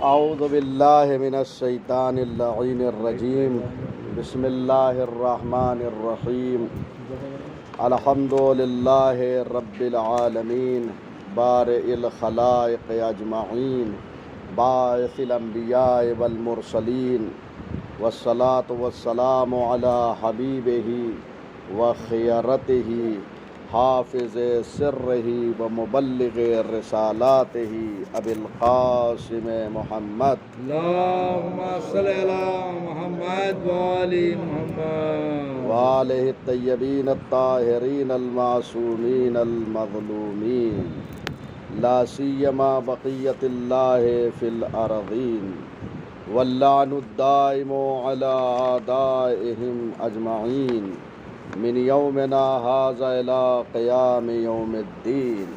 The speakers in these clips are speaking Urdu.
اعوذ باللہ من الشیطان اللعین الرجیم بسم اللہ الرحمن الرحیم الحمد للہ رب العالمین بارئ الخلائق اجمعین باعث الانبیاء والمرسلین والصلاة والسلام علی حبیبہ وخیرتہ حافظ سرہ ومبلغ رسالاتہ ابی القاسم محمد اللہم صلی علی محمد وآل محمد وآلہ الطیبین الطاہرین المعصومین المظلومین لا سیما بقیت اللہ فی الارضین واللعن الدائم علی اعدائہم اجمعین من یومنا ھذا الی قیام یوم الدین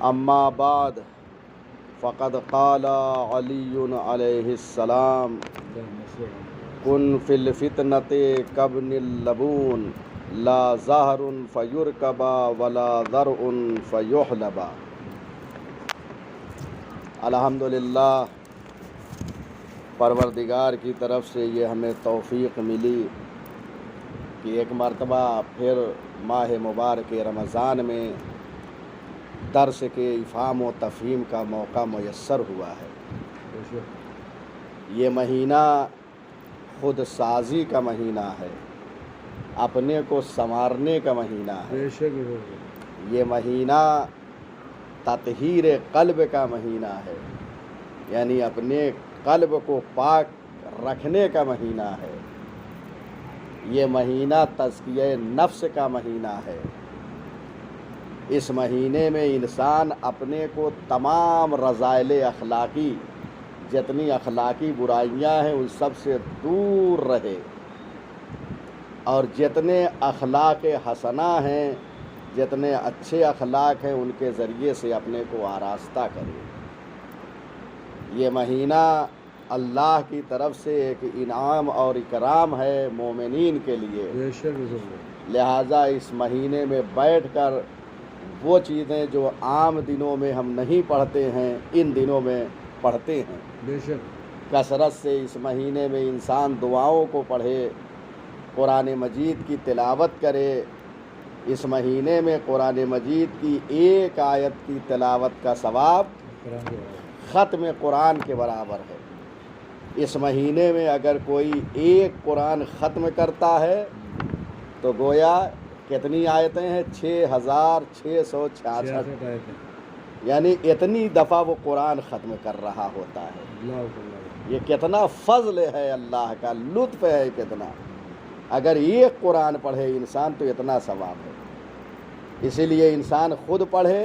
اما بعد فقد قال علی علیہ السلام کن فی الفتنۃ کابن اللبون لا زہر فیرکب ولا ذرع فیحلب۔ الحمدللہ پروردگار کی طرف سے یہ ہمیں توفیق ملی کہ ایک مرتبہ پھر ماہ مبارک رمضان میں درس کے افہام و تفہیم کا موقع میسر ہوا ہے۔ یہ مہینہ خود سازی کا مہینہ ہے، اپنے کو سنوارنے کا مہینہ ہے۔ یہ مہینہ تطہیر قلب کا مہینہ ہے، یعنی اپنے قلب کو پاک رکھنے کا مہینہ ہے۔ یہ مہینہ تزکیہ نفس کا مہینہ ہے۔ اس مہینے میں انسان اپنے کو تمام رذائل اخلاقی، جتنی اخلاقی برائیاں ہیں ان سب سے دور رہے، اور جتنے اخلاق حسنہ ہیں، جتنے اچھے اخلاق ہیں ان کے ذریعے سے اپنے کو آراستہ کرے۔ یہ مہینہ اللہ کی طرف سے ایک انعام اور اکرام ہے مومنین کے لیے، لہٰذا اس مہینے میں بیٹھ کر وہ چیزیں جو عام دنوں میں ہم نہیں پڑھتے ہیں ان دنوں میں پڑھتے ہیں۔ کثرت سے اس مہینے میں انسان دعاؤں کو پڑھے، قرآن مجید کی تلاوت کرے۔ اس مہینے میں قرآن مجید کی ایک آیت کی تلاوت کا ثواب ختم قرآن کے برابر ہے۔ اس مہینے میں اگر کوئی ایک قرآن ختم کرتا ہے تو گویا کتنی آیتیں ہیں؟ 6666، یعنی اتنی دفعہ وہ قرآن ختم کر رہا ہوتا ہے۔ یہ کتنا فضل ہے اللہ کا، لطف ہے کتنا۔ اگر ایک قرآن پڑھے انسان تو اتنا ثواب ہے۔ اسی لیے انسان خود پڑھے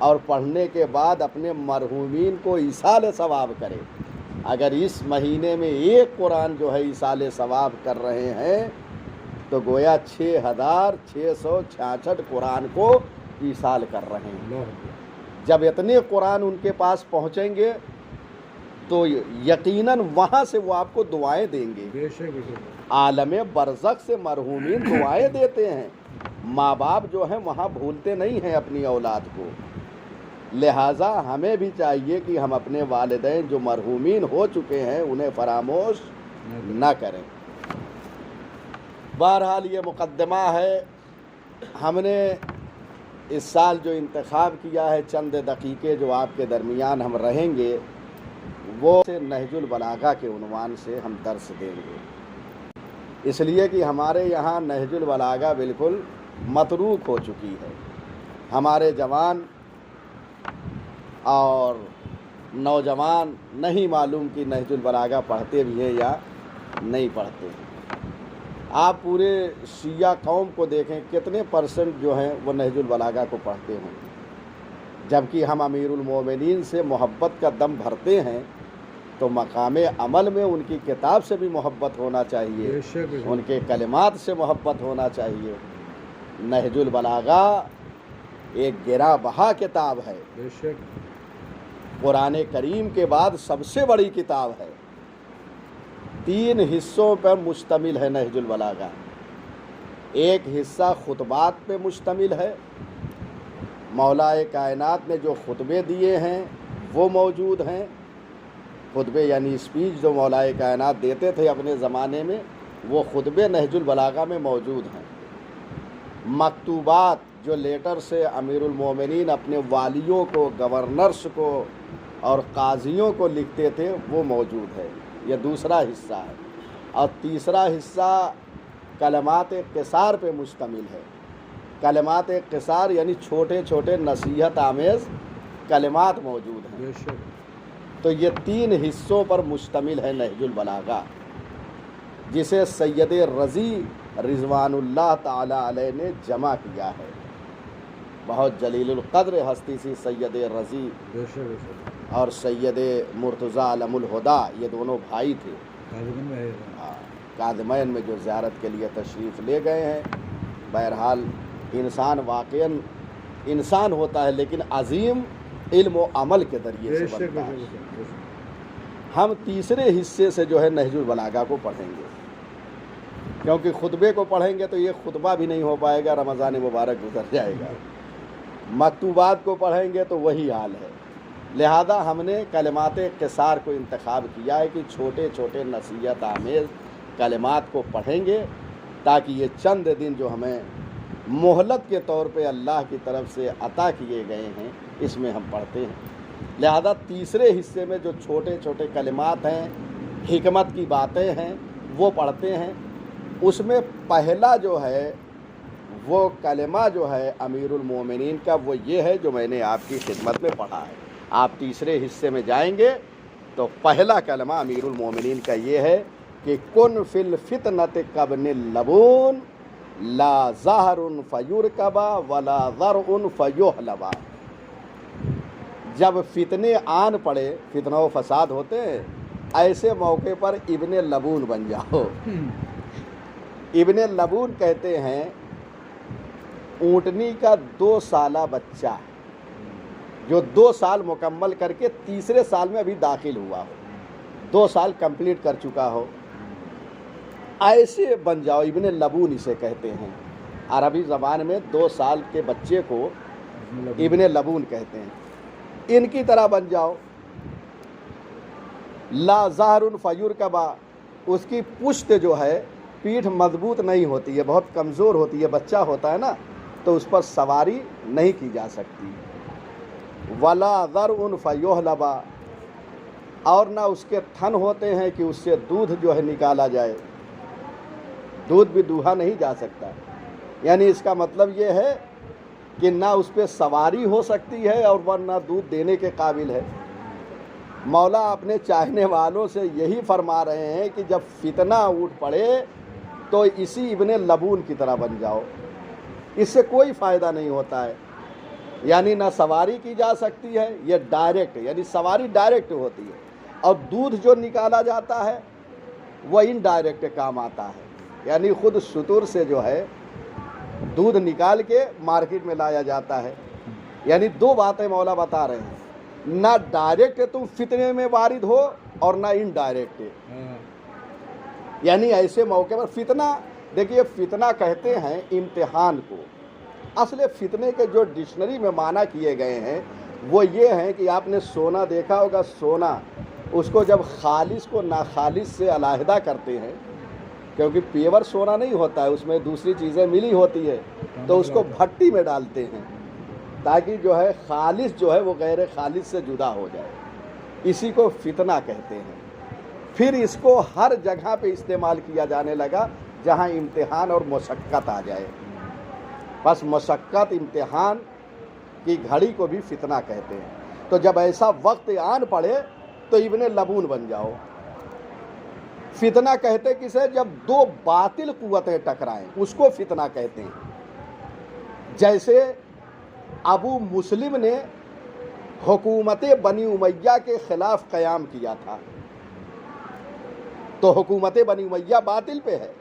اور پڑھنے کے بعد اپنے مرحومین کو ایصال ثواب کرے۔ اگر اس مہینے میں ایک قرآن جو ہے ایصال ثواب کر رہے ہیں تو گویا 6666 قرآن کو ایصال کر رہے ہیں۔ جب اتنے قرآن ان کے پاس پہنچیں گے تو یقیناً وہاں سے وہ آپ کو دعائیں دیں گے۔ عالم برزخ سے مرحومین دعائیں دیتے ہیں، ماں باپ جو ہیں وہاں بھولتے نہیں ہیں اپنی اولاد کو، لہٰذا ہمیں بھی چاہیے کہ ہم اپنے والدین جو مرحومین ہو چکے ہیں انہیں فراموش نہ کریں۔ بہرحال یہ مقدمہ ہے۔ ہم نے اس سال جو انتخاب کیا ہے، چند دقیقے جو آپ کے درمیان ہم رہیں گے، وہ نہج البلاغہ کے عنوان سے ہم درس دیں گے، اس لیے کہ ہمارے یہاں نہج البلاغہ بالکل متروک ہو چکی ہے۔ ہمارے جوان اور نوجوان نہیں معلوم کہ نہج البلاغہ پڑھتے بھی ہیں یا نہیں پڑھتے ہیں۔ آپ پورے شیعہ قوم کو دیکھیں، کتنے پرسنٹ جو ہیں وہ نہج البلاغہ کو پڑھتے ہیں، جبکہ ہم امیر المومنین سے محبت کا دم بھرتے ہیں تو مقام عمل میں ان کی کتاب سے بھی محبت ہونا چاہیے، ان کے کلمات سے محبت ہونا چاہیے۔ نہج البلاغہ ایک گراں بہا کتاب ہے، قرآن کریم کے بعد سب سے بڑی کتاب ہے۔ 3 حصوں پر مشتمل ہے نہج البلاغہ۔ ایک حصہ خطبات پہ مشتمل ہے، مولا کائنات نے جو خطبے دیے ہیں وہ موجود ہیں، خطبے یعنی اسپیچ جو مولائے کائنات دیتے تھے اپنے زمانے میں، وہ خطبے نہج البلاغہ میں موجود ہیں۔ مکتوبات جو لیٹر سے امیر المومنین اپنے والیوں کو، گورنرز کو اور قاضیوں کو لکھتے تھے، وہ موجود ہے۔ یہ دوسرا حصہ ہے۔ اور تیسرا حصہ کلمات قصار پہ مشتمل ہے۔ کلمات قصار یعنی چھوٹے چھوٹے نصیحت آمیز کلمات موجود ہیں۔ بے شک تو یہ 3 حصوں پر مشتمل ہے نہج البلاغہ، جسے سید رضی رضوان اللہ تعالی علیہ نے جمع کیا ہے۔ بہت جلیل القدر ہستی سی سید رضی بے شک بے شک اور سید مرتضیٰ علم الہدا، یہ دونوں بھائی تھے۔ قادمین میں ہے۔ کاظمین میں جو زیارت کے لیے تشریف لے گئے ہیں۔ بہرحال انسان واقعاً انسان ہوتا ہے، لیکن عظیم علم و عمل کے ذریعے بے سے شک بنتا بے ہے۔ شک بے شک۔ ہم تیسرے حصے سے جو ہے نہج البلاغہ کو پڑھیں گے، کیونکہ خطبے کو پڑھیں گے تو یہ خطبہ بھی نہیں ہو پائے گا، رمضان مبارک گزر جائے گا۔ مکتوبات کو پڑھیں گے تو وہی حال ہے۔ لہذا ہم نے کلمات قصار کو انتخاب کیا ہے کہ چھوٹے چھوٹے نصیحت آمیز کلمات کو پڑھیں گے، تاکہ یہ چند دن جو ہمیں مہلت کے طور پہ اللہ کی طرف سے عطا کیے گئے ہیں، اس میں ہم پڑھتے ہیں۔ لہذا تیسرے حصے میں جو چھوٹے چھوٹے کلمات ہیں، حکمت کی باتیں ہیں، وہ پڑھتے ہیں۔ اس میں پہلا جو ہے وہ کلمہ جو ہے امیر المومنین کا، وہ یہ ہے جو میں نے آپ کی خدمت میں پڑھا ہے۔ آپ تیسرے حصے میں جائیں گے تو پہلا کلمہ امیر المومنین کا یہ ہے کہ کن فی الفتنۃ کابن اللبون لا زہر فیرکبا ولا ذرع فیحلبا۔ جب فتنے آن پڑے، فتنہ و فساد ہوتے ہیں، ایسے موقع پر ابن لبون بن جاؤ۔ ابن لبون کہتے ہیں اونٹنی کا 2 سالہ بچہ جو 2 سال مکمل کر کے تیسرے سال میں ابھی داخل ہوا ہو، 2 سال کمپلیٹ کر چکا ہو، ایسے بن جاؤ۔ ابن لبون اسے کہتے ہیں۔ عربی زبان میں 2 سال کے بچے کو ابن لبون کہتے ہیں۔ ان کی طرح بن جاؤ۔ لا ظہر فیرکبا، اس کی پشت جو ہے، پیٹھ مضبوط نہیں ہوتی ہے، بہت کمزور ہوتی ہے، بچہ ہوتا ہے نا، تو اس پر سواری نہیں کی جا سکتی۔ ولا ذرع فیحلبا، اور نہ اس کے تھن ہوتے ہیں کہ اس سے دودھ جو ہے نکالا جائے، دودھ بھی دوہا نہیں جا سکتا۔ یعنی اس کا مطلب یہ ہے کہ نہ اس پہ سواری ہو سکتی ہے اور ورنہ دودھ دینے کے قابل ہے۔ مولا اپنے چاہنے والوں سے یہی فرما رہے ہیں کہ جب فتنہ اٹھ پڑے تو اسی ابن لبون کی طرح بن جاؤ۔ اس سے کوئی فائدہ نہیں ہوتا ہے، یعنی نہ سواری کی جا سکتی ہے، یہ ڈائریکٹ، یعنی سواری ڈائریکٹ ہوتی ہے، اور دودھ جو نکالا جاتا ہے وہ انڈائریکٹ کام آتا ہے، یعنی خود شتر سے جو ہے دودھ نکال کے مارکیٹ میں لایا جاتا ہے۔ یعنی 2 باتیں مولا بتا رہے ہیں، نہ ڈائریکٹ تم فتنے میں وارد ہو اور نہ انڈائریکٹ۔ یعنی ایسے موقع پر فتنہ، دیکھیے فتنہ کہتے ہیں امتحان کو۔ اصل فتنے کے جو ڈکشنری میں معنی کیے گئے ہیں وہ یہ ہیں کہ آپ نے سونا دیکھا ہوگا، سونا اس کو جب خالص کو ناخالص سے علیحدہ کرتے ہیں، کیونکہ پیور سونا نہیں ہوتا ہے، اس میں دوسری چیزیں ملی ہوتی ہے، تو اس کو بھٹی میں ڈالتے ہیں تاکہ جو ہے خالص جو ہے وہ غیر خالص سے جدا ہو جائے۔ اسی کو فتنہ کہتے ہیں۔ پھر اس کو ہر جگہ پہ استعمال کیا جانے لگا جہاں امتحان اور مشقت آ جائے، بس مشقت امتحان کی گھڑی کو بھی فتنہ کہتے ہیں۔ تو جب ایسا وقت آن پڑے تو ابن لبون بن جاؤ۔ فتنہ کہتے کسے؟ جب 2 باطل قوتیں ٹکرائیں، اس کو فتنہ کہتے ہیں۔ جیسے ابو مسلم نے حکومت بنی امیہ کے خلاف قیام کیا تھا، تو حکومت بنی امیہ باطل پہ ہے۔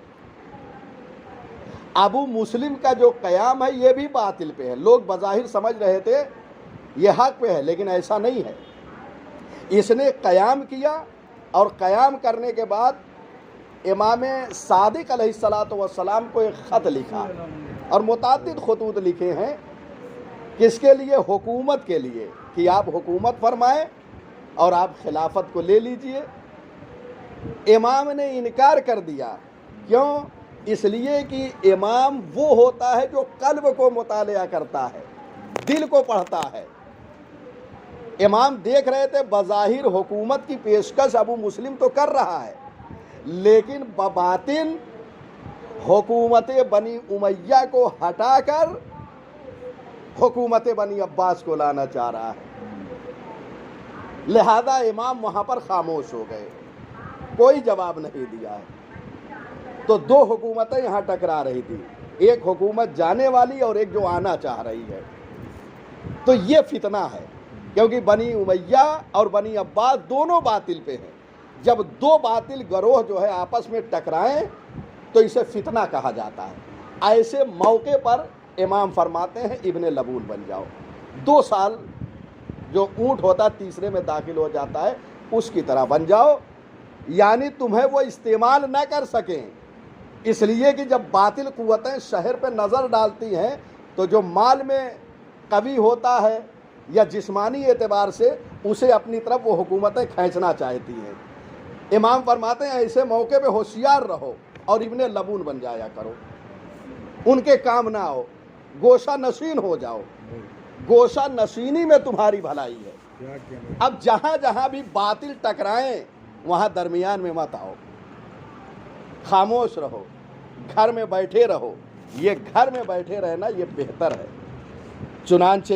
ابو مسلم کا جو قیام ہے یہ بھی باطل پہ ہے۔ لوگ بظاہر سمجھ رہے تھے یہ حق پہ ہے، لیکن ایسا نہیں ہے۔ اس نے قیام کیا، اور قیام کرنے کے بعد امام صادق علیہ الصلاۃ والسلام کو ایک خط لکھا، اور متعدد خطوط لکھے ہیں، کس کے لیے؟ حکومت کے لیے، کہ آپ حکومت فرمائیں اور آپ خلافت کو لے لیجئے۔ امام نے انکار کر دیا، کیوں؟ اس لیے کہ امام وہ ہوتا ہے جو قلب کو مطالعہ کرتا ہے، دل کو پڑھتا ہے۔ امام دیکھ رہے تھے بظاہر حکومت کی پیشکش ابو مسلم تو کر رہا ہے، لیکن بباطن حکومت بنی امیہ کو ہٹا کر حکومت بنی عباس کو لانا چاہ رہا ہے۔ لہذا امام وہاں پر خاموش ہو گئے، کوئی جواب نہیں دیا ہے۔ تو دو حکومتیں یہاں ٹکرا رہی تھی، ایک حکومت جانے والی اور ایک جو آنا چاہ رہی ہے۔ تو یہ فتنہ ہے، کیونکہ بنی امیہ اور بنی عباس دونوں باطل پہ ہیں۔ جب دو باطل گروہ جو ہے آپس میں ٹکرائیں تو اسے فتنہ کہا جاتا ہے۔ ایسے موقع پر امام فرماتے ہیں ابن لبون بن جاؤ۔ 2 سال جو اونٹ ہوتا تیسرے میں داخل ہو جاتا ہے اس کی طرح بن جاؤ، یعنی تمہیں وہ استعمال نہ کر سکیں، اس لیے کہ جب باطل قوتیں شہر پہ نظر ڈالتی ہیں تو جو مال میں قوی ہوتا ہے یا جسمانی اعتبار سے اسے اپنی طرف وہ حکومتیں کھینچنا چاہتی ہیں۔ امام فرماتے ہیں ایسے موقع پہ ہوشیار رہو اور ابن لبون بن جایا کرو، ان کے کام نہ آؤ، گوشہ نشین ہو جاؤ۔ گوشہ نشینی میں تمہاری بھلائی ہے۔ اب جہاں جہاں بھی باطل ٹکرائیں وہاں درمیان میں مت آؤ، خاموش رہو، گھر میں بیٹھے رہو۔ یہ گھر میں بیٹھے رہنا یہ بہتر ہے۔ چنانچہ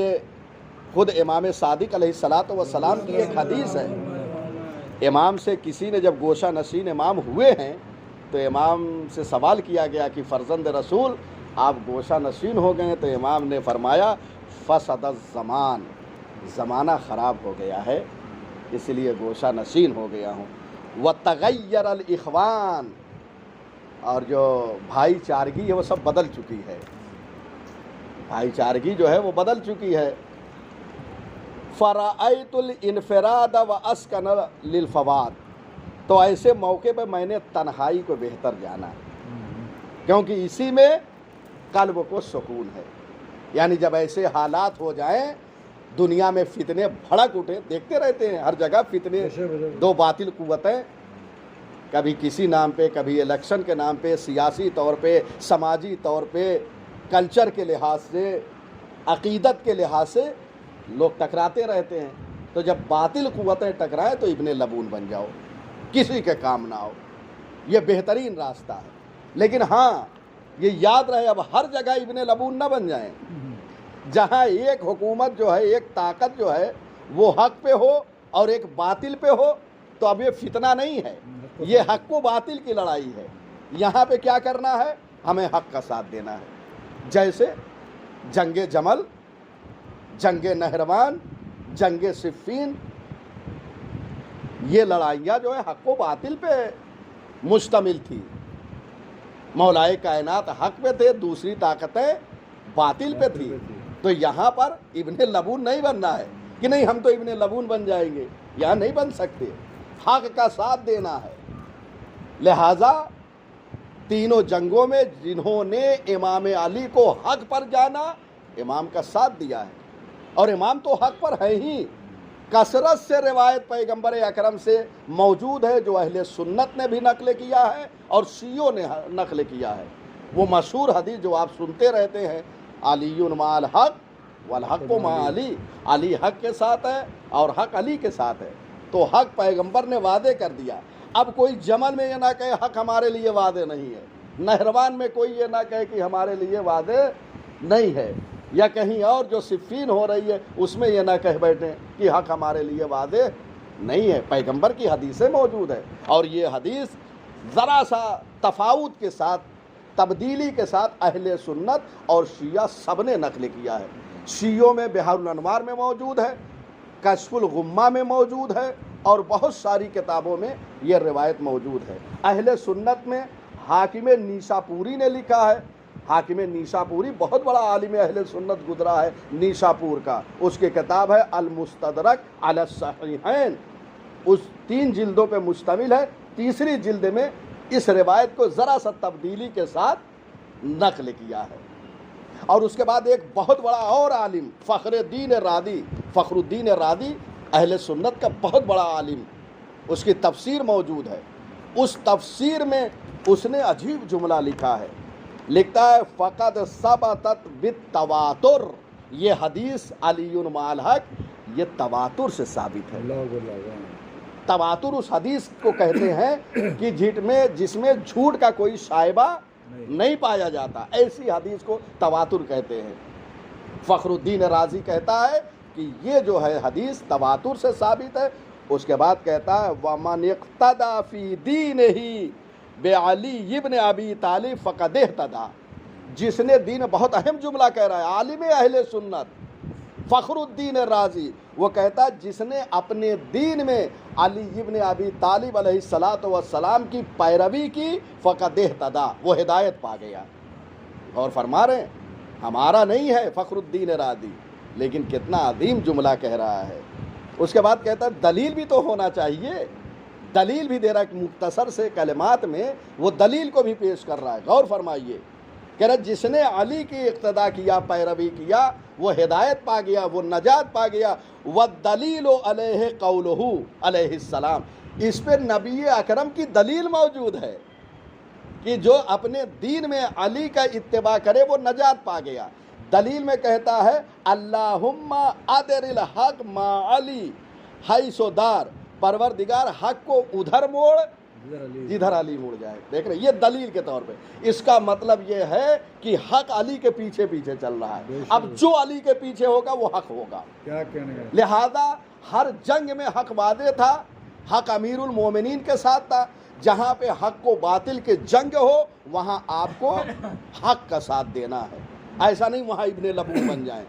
خود امام صادق علیہ الصلاۃ والسلام کی ایک حدیث ہے، امام سے کسی نے جب گوشہ نشین امام ہوئے ہیں تو امام سے سوال کیا گیا کہ فرزند رسول آپ گوشہ نشین ہو گئے ہیں، تو امام نے فرمایا فسد الزمان، زمانہ خراب ہو گیا ہے اس لیے گوشہ نشین ہو گیا ہوں۔ وتغیر الاخوان، اور جو بھائی چارگی ہے وہ سب بدل چکی ہے، بھائی چارگی جو ہے وہ بدل چکی ہے۔ فرأیت الانفراد واسکن للفواد، تو ایسے موقع پہ میں نے تنہائی کو بہتر جانا، کیونکہ اسی میں قلب کو سکون ہے۔ یعنی جب ایسے حالات ہو جائیں، دنیا میں فتنے بھڑک اٹھیں، دیکھتے رہتے ہیں ہر جگہ فتنے، دو باطل قوتیں کبھی کسی نام پہ، کبھی الیکشن کے نام پہ، سیاسی طور پہ، سماجی طور پہ، کلچر کے لحاظ سے، عقیدت کے لحاظ سے لوگ ٹکراتے رہتے ہیں۔ تو جب باطل قوتیں ٹکرائیں تو ابن لبون بن جاؤ، کسی کے کام نہ آؤ، یہ بہترین راستہ ہے۔ لیکن ہاں یہ یاد رہے اب ہر جگہ ابن لبون نہ بن جائیں۔ جہاں ایک حکومت جو ہے، ایک طاقت جو ہے وہ حق پہ ہو اور ایک باطل پہ ہو تو اب یہ فتنہ نہیں ہے، یہ حق و باطل کی لڑائی ہے۔ یہاں پہ کیا کرنا ہے؟ ہمیں حق کا ساتھ دینا ہے، جیسے جنگ جمل، جنگ نہروان، جنگ صفین، یہ لڑائیاں جو ہے حق و باطل پہ مشتمل تھی۔ مولائے کائنات حق پہ تھے، دوسری طاقتیں باطل پہ تھی۔ تو یہاں پر ابن لبون نہیں بننا ہے کہ نہیں ہم تو ابن لبون بن جائیں گے، یہاں نہیں بن سکتے، حق کا ساتھ دینا ہے۔ لہذا تینوں جنگوں میں جنہوں نے امام علی کو حق پر جانا، امام کا ساتھ دیا ہے، اور امام تو حق پر ہے ہی۔ کثرت سے روایت پیغمبر اکرم سے موجود ہے جو اہل سنت نے بھی نقل کیا ہے اور شیعوں نے نقل کیا ہے۔ وہ مشہور حدیث جو آپ سنتے رہتے ہیں، علی مع الحق والحق مع علی، علی حق کے ساتھ ہے اور حق علی کے ساتھ ہے۔ تو حق پیغمبر نے وعدے کر دیا۔ اب کوئی جمل میں یہ نہ کہے حق ہمارے لیے وعدے نہیں ہے، نہروان میں کوئی یہ نہ کہے کہ ہمارے لیے وعدے نہیں ہے، یا کہیں اور جو صفین ہو رہی ہے اس میں یہ نہ کہہ بیٹھیں کہ حق ہمارے لیے وعدے نہیں ہے۔ پیغمبر کی حدیثیں موجود ہے، اور یہ حدیث ذرا سا تفاوت کے ساتھ، تبدیلی کے ساتھ اہل سنت اور شیعہ سب نے نقل کیا ہے۔ شیعوں میں بحار الانوار میں موجود ہے، کشف الغمہ میں موجود ہے، اور بہت ساری کتابوں میں یہ روایت موجود ہے۔ اہل سنت میں حاکم نیساپوری نے لکھا ہے، حاکم نیساپوری بہت بڑا عالم اہل سنت گزرا ہے نیساپور کا، اس کی کتاب ہے المستدرک علی الصحیحین، اس 3 جلدوں پہ مشتمل ہے۔ تیسری جلد میں اس روایت کو ذرا سا تبدیلی کے ساتھ نقل کیا ہے۔ اور اس کے بعد ایک بہت بڑا اور عالم فخر الدین رادی اہل سنت کا بہت بڑا عالم، اس کی تفسیر موجود ہے، اس تفسیر میں اس نے عجیب جملہ لکھا ہے، لکھتا ہے فقد ثبتت بالتواتر، یہ حدیث علی مع الحق یہ تواتر سے ثابت ہے۔ تواتر اس حدیث کو کہتے ہیں کہ جس میں جھوٹ کا کوئی شائبہ نہیں پایا جاتا، ایسی حدیث کو تواتر کہتے ہیں۔ فخر الدین رازی کہتا ہے کہ یہ جو ہے حدیث تواتر سے ثابت ہے۔ اس کے بعد کہتا ہے وَمَنِ اقْتَدَى فِي دِينِهِ بِعَلِيِّ ابْنِ أَبِي طالب فَقَدْ اهْتَدَى، جس نے دین، بہت اہم جملہ کہہ رہا ہے عالم اہل سنت فخر الدین رازی، وہ کہتا ہے جس نے اپنے دین میں علی ابن ابی طالب علیہ الصلاۃ والسلام کی پیروی کی فقد اہتدیٰ، وہ ہدایت پا گیا۔ اور فرما رہے ہیں ہمارا نہیں ہے فخر الدین رازی، لیکن کتنا عظیم جملہ کہہ رہا ہے۔ اس کے بعد کہتا ہے دلیل بھی تو ہونا چاہیے، دلیل بھی دے رہا ہے، مختصر سے کلمات میں وہ دلیل کو بھی پیش کر رہا ہے۔ غور فرمائیے، کہہ رہا جس نے علی کی اقتداء کیا، پیروی کیا، وہ ہدایت پا گیا، وہ نجات پا گیا۔ والدلیل علیہ قولہ علیہ السلام، اس پہ نبی اکرم کی دلیل موجود ہے کہ جو اپنے دین میں علی کا اتباع کرے وہ نجات پا گیا۔ دلیل میں کہتا ہے اللہم ادر الحق ما علی حیث دار، پروردگار حق کو ادھر موڑ جدھر علی مڑ جائے۔ دیکھ رہے یہ دلیل کے طور پہ، اس کا مطلب یہ ہے کہ حق علی کے پیچھے پیچھے چل رہا ہے، اب جو علی کے پیچھے ہوگا وہ حق ہوگا۔ لہذا ہر جنگ میں حق وعدے تھا، حق امیر المومنین کے ساتھ تھا، جہاں پہ حق و باطل کے جنگ ہو وہاں آپ کو حق کا ساتھ دینا ہے، ایسا نہیں وہاں ابن لبون بن جائیں۔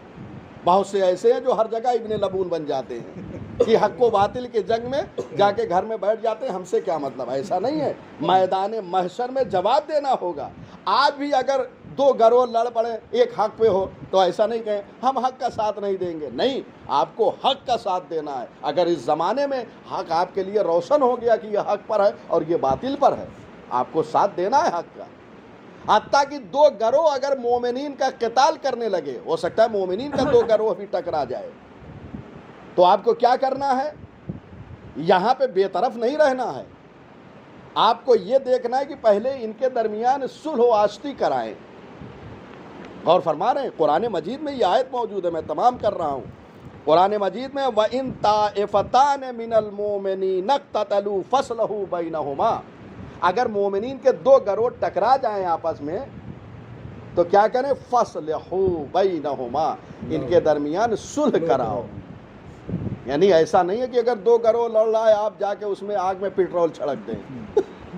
بہت سے ایسے ہیں جو ہر جگہ ابن لبون بن جاتے ہیں کہ حق و باطل کے جنگ میں جا کے گھر میں بیٹھ جاتے ہیں، ہم سے کیا مطلب، ایسا نہیں ہے۔ میدان محشر میں جواب دینا ہوگا۔ آج بھی اگر دو گروہ لڑ پڑے ایک حق پہ ہو تو ایسا نہیں کہیں ہم حق کا ساتھ نہیں دیں گے، نہیں، آپ کو حق کا ساتھ دینا ہے۔ اگر اس زمانے میں حق آپ کے لیے روشن ہو گیا کہ یہ حق پر ہے اور یہ باطل پر ہے، آپ کو ساتھ دینا ہے حق کا۔ حتیٰ کہ دو گروہ اگر مومنین کا قتال کرنے لگے، ہو سکتا ہے مومنین کا دو گروہ بھی ٹکرا جائے، تو آپ کو کیا کرنا ہے؟ یہاں پہ بے طرف نہیں رہنا ہے، آپ کو یہ دیکھنا ہے کہ پہلے ان کے درمیان صلح و آشتی کرائیں۔ غور فرما رہے ہیں، قرآن مجید میں یہ آیت موجود ہے، میں تمام کر رہا ہوں۔ قرآن مجید میں وَإِن طَائِفَتَانِ مِنَ الْمُؤْمِنِينَ اقْتَتَلُوا فَاصْلِحُوا بَيْنَهُمَا، اگر مومنین کے دو گروہ ٹکرا جائیں آپس میں تو کیا کریں؟ فَاصْلِحُوا بَيْنَهُمَا، ان کے درمیان صلح کراؤ۔ یعنی ایسا نہیں ہے کہ اگر دو گروہ لڑ رہا ہے آپ جا کے اس میں آگ میں پیٹرول چھڑک دیں،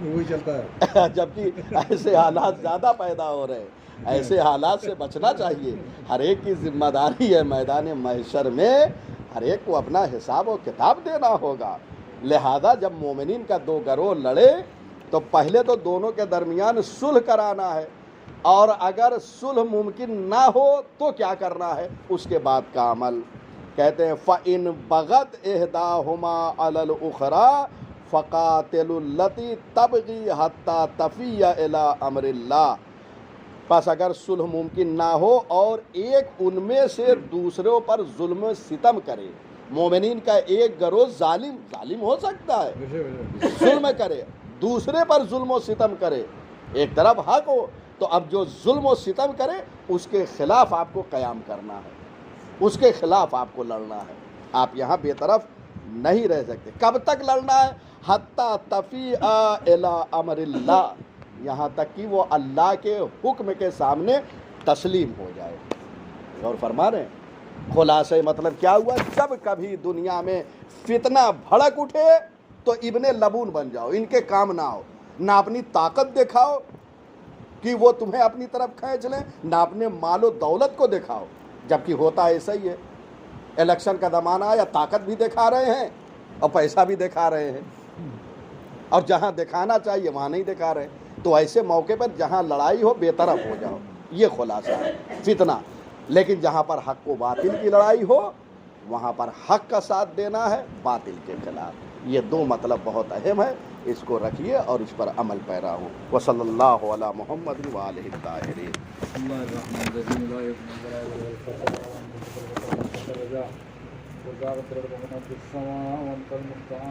وہی چلتا ہے، جبکہ ایسے حالات زیادہ پیدا ہو رہے ہیں۔ ایسے حالات سے بچنا چاہیے۔ ہر ایک کی ذمہ داری ہے میدان محشر میں، ہر ایک کو اپنا حساب و کتاب دینا ہوگا۔ لہذا جب مومنین کا دو گروہ لڑے تو پہلے تو دونوں کے درمیان صلح کرانا ہے، اور اگر صلح ممکن نہ ہو تو کیا کرنا ہے؟ اس کے بعد کا عمل کہتے ہیں فَإِن بَغَتْ إِحْدَاهُمَا عَلَى الْأُخْرَى فَقَاتِلُوا الَّتِي تَبْغِي حَتَّى تَفِيَّ إِلَىٰ أَمْرِ اللَّهِ، پس اگر صلح ممکن نہ ہو اور ایک ان میں سے دوسروں پر ظلم و ستم کرے، مومنین کا ایک گروہ ظالم ہو سکتا ہے، ظلم کرے، دوسرے پر ظلم و ستم کرے، ایک طرف حق ہو تو اب جو ظلم و ستم کرے اس کے خلاف آپ کو قیام کرنا ہے، اس کے خلاف آپ کو لڑنا ہے۔ آپ یہاں بے طرف نہیں رہ سکتے۔ کب تک لڑنا ہے؟ حتیٰ تفیع الی امر اللہ، یہاں تک کہ وہ اللہ کے حکم کے سامنے تسلیم ہو جائے۔ اور فرما رہے ہیں خلاصہ مطلب کیا ہوا؟ جب کبھی دنیا میں فتنہ بھڑک اٹھے تو ابن لبون بن جاؤ، ان کے کام نہ ہو، نہ اپنی طاقت دکھاؤ کہ وہ تمہیں اپنی طرف کھینچ لیں، نہ اپنے مال و دولت کو دکھاؤ، جبکہ ہوتا ایسا ہی ہے۔ الیکشن کا زمانہ یا طاقت بھی دکھا رہے ہیں اور پیسہ بھی دکھا رہے ہیں، اور جہاں دکھانا چاہیے وہاں نہیں دکھا رہے۔ تو ایسے موقع پر جہاں لڑائی ہو بے طرف ہو جاؤ، یہ خلاصہ ہے فتنہ۔ لیکن جہاں پر حق و باطل کی لڑائی ہو وہاں پر حق کا ساتھ دینا ہے، باطل کے خلاف۔ یہ دو مطلب بہت اہم ہے، اس کو رکھیے اور اس پر عمل پیرا ہوں۔ وصلی اللہ علی محمد وآلہ الطاہرین۔ اللہ الرحمن الرحیم، لا یکن وزاغت الأرض ومن في السماء وأنت المستعان